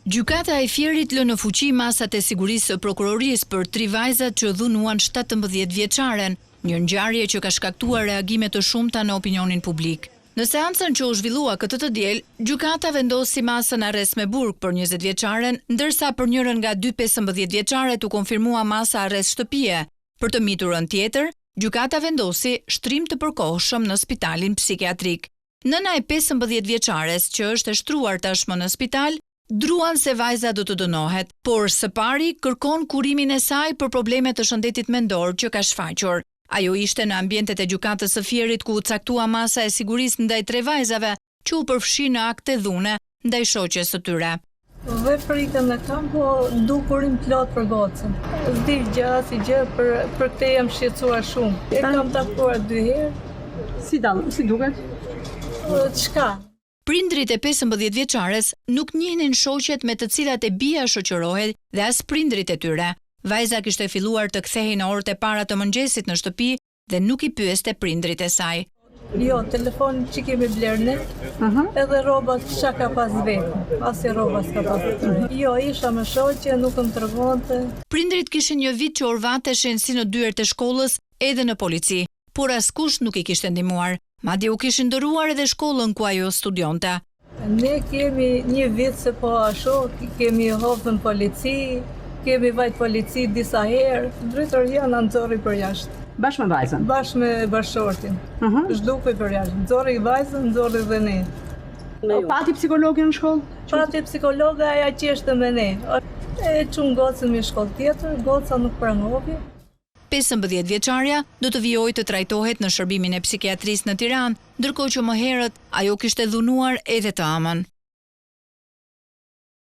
Gjykata e Fierit lë në fuqi masat e sigurisë së prokurorisë për 3 vajzat që dhunuan 17 vjeçaren, një ngjarje që ka shkaktuar reagime të shumta në opinionin publik. Në seancën që u zhvillua këtë të diel, gjykata vendosi masën arrest me burg për 20 vjeçaren, ndërsa për njërin nga 2 15 vjeçaret u konfirmua masa arrest shtëpie. Për të miturën tjetër, gjykata vendosi shtrim të përkohshëm në spitalin psikiatrik. Nëna e 15 vjeçares, që është e shtruar tashmë në spital, druan se vajza do të dënohet, por së pari kërkon kurimin e saj për probleme të shëndetit mendor që ka shfaqur. Ajo ishte në ambientet e gjykatës së Fierit ku u caktua masa e sigurisë ndaj 3 vajzave që u përfshi në akte dhune ndaj shoqes së tyre. Dhe frikën e kam, po du kurim plot për gocën. S'di gjë, si gjë, për këtë jam shqetësuar shumë. E kam takuar 2 herë. Si duket? Çka? Prindrit e 15 vjeçares nuk njihnin shoqet me të cilat e bia shoqërohej dhe as prindrit e tyre. Vajza kishte filluar të kthehej në orët e para të mëngjesit në shtëpi dhe nuk i pyeste prindrit e saj. Jo, telefonin që kemi bler ne, edhe rrobat çka ka pas vetë, as i rroba s'ka pas. Jo, isha me shoqe, nuk më tregonte. Prindrit kishin një vit që orvateshin si në dyert e shkollës edhe në polici, por askush nuk i kishte ndihmuar. Madje u kishin ndëruar edhe shkollën ku ajo studionte. Ne kemi një vit se po ashtu, kemi hopën polici, kemi vajt polici disa herë, drejtoria na nxorri për jashtë. Bashkë me vajzën? Bashkë me bashortin. Zhdukej për jashtë. Nxorri vajzën, nxorri dhe ne. Pati psikologin në shkollë? Pati psikologa, aja qeshte me ne. E çun gocën në shkollë tjetër, goca nuk pranoi. 15 vjeçarja do të vijojë të trajtohet në shërbimin e psikiatrisë në Tiranë, ndërkohë që më herët ajo kishte dhunuar edhe të amën.